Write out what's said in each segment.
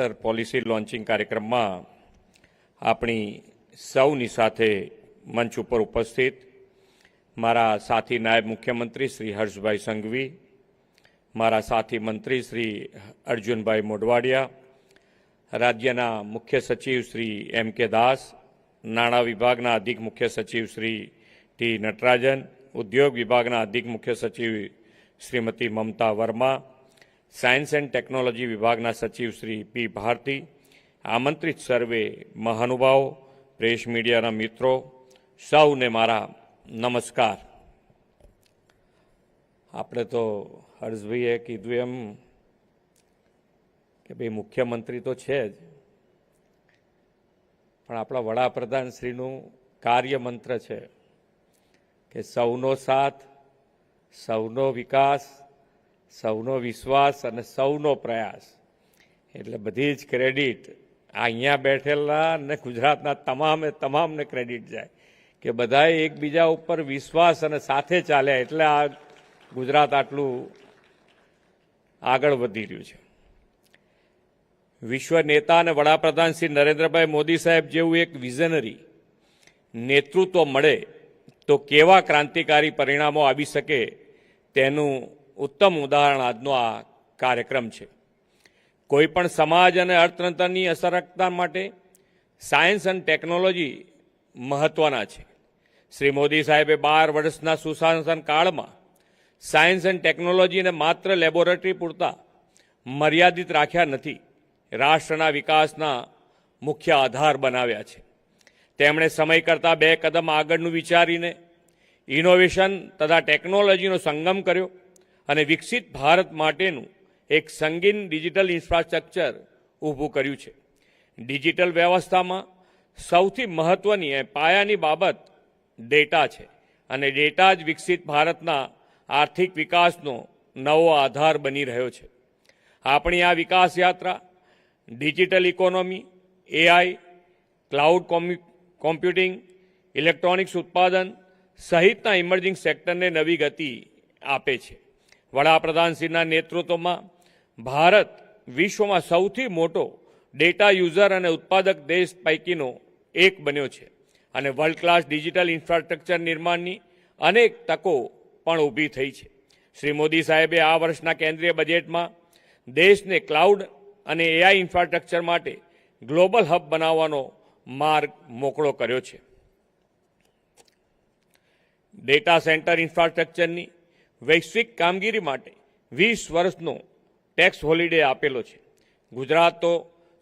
Policy launching કાર્યક્રમમાં આપણી સૌની સાથે મંચ ઉપર ઉપસ્થિત મારા સાથી નાયબ મુખ્યમંત્રી શ્રી હર્ષભાઈ સંઘવી, મારા સાથી મંત્રી શ્રી અર્જુનભાઈ મોઢવાડિયા, રાજ્યના મુખ્ય સચિવ શ્રી M.K. દાસ, નાણાં વિભાગના અધિક મુખ્ય સચિવ શ્રી ટી નટરાજન, ઉદ્યોગ વિભાગના અધિક મુખ્ય સચિવ શ્રીમતી મમતા વર્મા, સાયન્સ એન્ડ ટેકનોલોજી વિભાગના સચિવ શ્રી પી ભારતી, આમંત્રિત સર્વે મહાનુભાવો, પ્રેસ મીડિયાના મિત્રો, સૌને મારા નમસ્કાર. આપણે તો હર્ષભાઈએ કીધું એમ કે ભાઈ મુખ્યમંત્રી તો છે જ, પણ આપણા વડાપ્રધાન શ્રીનું કાર્ય મંત્ર છે કે સૌનો સાથ, સૌનો વિકાસ, સૌનો વિશ્વાસ અને સૌનો પ્રયાસ. એટલે બધી જ ક્રેડિટ અહીંયા બેઠેલા અને ગુજરાતના તમામને ક્રેડિટ જાય કે બધાએ એકબીજા ઉપર વિશ્વાસ અને સાથે ચાલ્યા એટલે આ ગુજરાત આટલું આગળ વધી રહ્યું છે. વિશ્વ નેતા અને વડાપ્રધાન શ્રી નરેન્દ્રભાઈ મોદી સાહેબ જેવું એક વિઝનરી નેતૃત્વ મળે તો કેવા ક્રાંતિકારી પરિણામો આવી શકે તેનું ઉત્તમ ઉદાહરણ આજનો આ કાર્યક્રમ છે. કોઈપણ સમાજ અને અર્થતંત્રની અસરકારકતા માટે સાયન્સ અને ટેકનોલોજી મહત્વના છે. શ્રી મોદી સાહેબે 12 વર્ષના સુશાસન કાળમાં સાયન્સ એન્ડ ટેકનોલોજીને માત્ર લેબોરેટરી પૂરતા મર્યાદિત રાખ્યા નથી, રાષ્ટ્રના વિકાસના મુખ્ય આધાર બનાવ્યા છે. તેમણે સમય કરતાં 2 કદમ આગળનું વિચારીને ઇનોવેશન તથા ટેકનોલોજીનો સંગમ કર્યો અને વિકસિત ભારત માટેનું એક સંગીન ડિજિટલ ઇન્ફ્રાસ્ટ્રક્ચર ઊભું કર્યું છે. ડિજિટલ વ્યવસ્થામાં સૌથી મહત્વની પાયાની બાબત ડેટા છે અને ડેટા જ વિકસિત ભારતના આર્થિક વિકાસનો નવો આધાર બની રહ્યો છે. આપણી આ વિકાસ યાત્રા digital economy, AI, cloud computing, electronics ઉત્પાદન સહિતના ઇમર્જિંગ સેક્ટરને નવી ગતિ આપે છે. વડાપ્રધાનશ્રીના નેતૃત્વમાં ભારત વિશ્વમાં સૌથી મોટો ડેટા યુઝર અને ઉત્પાદક દેશ પૈકીનો એક બન્યો છે અને વર્લ્ડ ક્લાસ ડિજિટલ ઇન્ફ્રાસ્ટ્રક્ચર નિર્માણની અનેક તકો પણ ઊભી થઈ છે. શ્રી મોદી સાહેબે આ વર્ષના કેન્દ્રીય બજેટમાં દેશને ક્લાઉડ અને AI ઇન્ફ્રાસ્ટ્રક્ચર માટે ગ્લોબલ હબ બનાવવાનો માર્ગ મોકળો કર્યો છે. ડેટા સેન્ટર ઇન્ફ્રાસ્ટ્રક્ચરની વૈશ્વિક કામગીરી માટે 20 વર્ષનો ટેક્સ હોલિડે આપેલો છે. ગુજરાત તો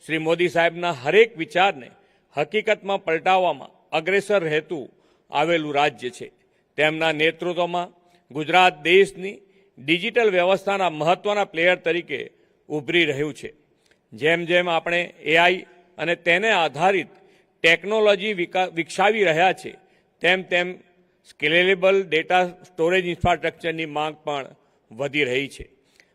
શ્રી મોદી સાહેબના હરેક વિચારને હકીકતમાં પલટાવવામાં અગ્રેસર રહેતું આવેલું રાજ્ય છે. તેમના નેતૃત્વમાં ગુજરાત દેશની ડિજિટલ વ્યવસ્થાના મહત્વના પ્લેયર તરીકે ઉભરી રહ્યું છે. જેમ જેમ આપણે AI અને તેને આધારિત ટેકનોલોજી વિકસાવી રહ્યા છે, તેમ તેમ સ્કેલેબલ ડેટા સ્ટોરેજ ઇન્ફ્રાસ્ટ્રક્ચરની માંગ પણ વધી રહી છે.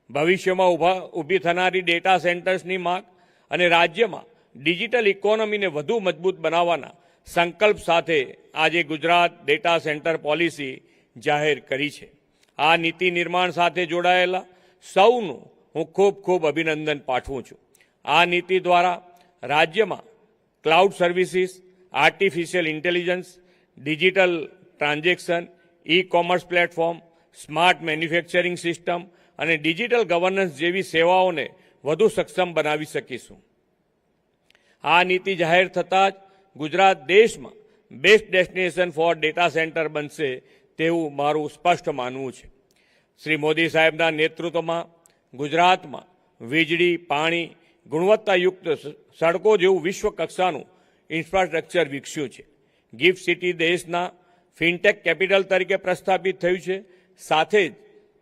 ભવિષ્યમાં ઊભી થનારી ડેટા સેન્ટર્સની માંગ અને રાજ્યમાં ડિજિટલ ઇકોનોમીને વધુ મજબૂત બનાવવાના સંકલ્પ સાથે આજે ગુજરાત ડેટા સેન્ટર પોલિસી જાહેર કરી છે. આ નીતિ નિર્માણ સાથે જોડાયેલા સૌનું હું ખૂબ અભિનંદન પાઠવું છું. આ નીતિ દ્વારા રાજ્યમાં cloud services, artificial intelligence, digital transaction, e-commerce platform, smart manufacturing system અને ડિજિટલ ગવર્નન્સ જેવી સેવાઓને વધુ સક્ષમ બનાવી શકીશું. આ નીતિ જાહેર થતાં જ ગુજરાત દેશમાં best destination for data centre બનશે તેવું મારું સ્પષ્ટ માનવું છે. શ્રી મોદી સાહેબના નેતૃત્વમાં ગુજરાતમાં વીજળી, પાણી, ગુણવત્તાયુક્ત સડકો જેવું વિશ્વ કક્ષાનું ઇન્ફ્રાસ્ટ્રક્ચર વિકસ્યું છે. ગિફ્ટ સિટી દેશના ફિનટેક કેપિટલ તરીકે પ્રસ્થાપિત થયું છે. સાથે જ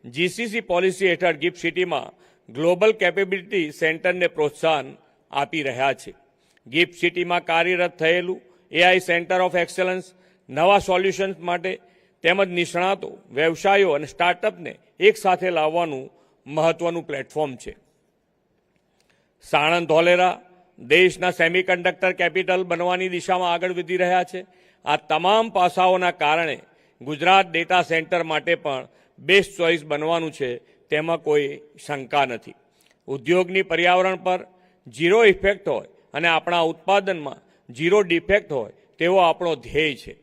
GCC પોલિસી હેઠળ ગિફ્ટ સિટીમાં ગ્લોબલ કેપેબિલિટી સેન્ટરને પ્રોત્સાહન આપી રહ્યા છે. ગિફ્ટ સિટીમાં કાર્યરત થયેલું AI સેન્ટર ઓફ એક્સલન્સ નવા સોલ્યુશન્સ માટે તેમજ નિષ્ણાતો, વ્યવસાયો અને સ્ટાર્ટઅપને એક સાથે લાવવાનું મહત્વનું પ્લેટફોર્મ છે. સાણંદ ધોલેરા દેશના સેમિકન્ડક્ટર કેપિટલ બનવાની દિશામાં આગળ વધી રહ્યા છે. આ તમામ પાસાઓના કારણે ગુજરાત ડેટા સેન્ટર માટે પણ બેસ્ટ ચોઇસ બનવાનું છે, તેમાં કોઈ શંકા નથી. ઉદ્યોગની પર્યાવરણ પર ઝીરો ઇફેક્ટ હોય અને આપણા ઉત્પાદનમાં ઝીરો ડિફેક્ટ હોય તેવો આપણો ધ્યેય છે.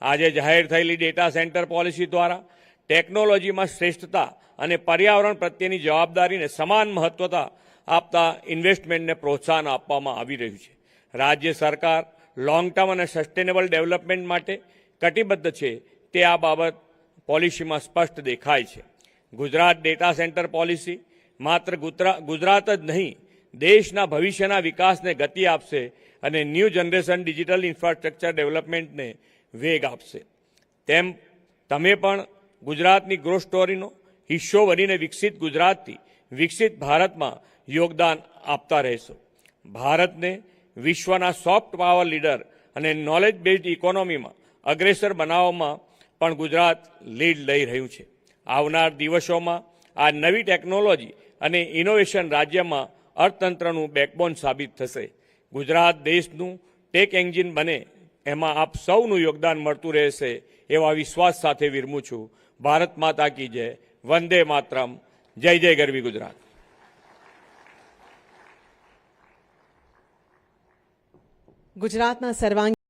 આજે જાહેર થયેલી ડેટા સેન્ટર પોલિસી દ્વારા ટેકનોલોજીમાં શ્રેષ્ઠતા અને પર્યાવરણ પ્રત્યેની જવાબદારીને સમાન મહત્વતા આપતા ઇન્વેસ્ટમેન્ટને પ્રોત્સાહન આપવામાં આવી રહ્યું છે. રાજ્ય સરકાર લોંગ ટર્મ અને સસ્ટેનેબલ ડેવલપમેન્ટ માટે કટિબદ્ધ છે તે આ બાબત પોલિસીમાં સ્પષ્ટ દેખાય છે. ગુજરાત ડેટા સેન્ટર પોલિસી માત્ર ગુજરાત જ નહીં, દેશના ભવિષ્યના વિકાસને ગતિ આપશે અને ન્યૂ જનરેશન ડિજિટલ ઇન્ફ્રાસ્ટ્રક્ચર ડેવલપમેન્ટને વેગ આપશે. તેમ તમે પણ ગુજરાતની ગ્રોથ સ્ટોરીનો હિસ્સો બનીને વિકસિત ગુજરાતથી વિકસિત ભારતમાં યોગદાન આપતા રહેશો. ભારતને વિશ્વના સોફ્ટ પાવર લીડર અને નોલેજ બેઝડ ઇકોનોમીમાં અગ્રેસર બનાવવામાં પણ ગુજરાત લીડ લઈ રહ્યું છે. આવનાર દિવસોમાં આ નવી ટેકનોલોજી અને ઇનોવેશન રાજ્યમાં અર્થતંત્રનું બેકબોન સાબિત થશે. ગુજરાત દેશનું ટેક એન્જિન બને એમાં આપ સૌનું યોગદાન મળતું રહેશે એવા વિશ્વાસ સાથે વિરમું છું. ભારત માતા કી જય. વંદે માતરમ. જય જય ગરવી ગુજરાત. ગુજરાતના સર્વાંગી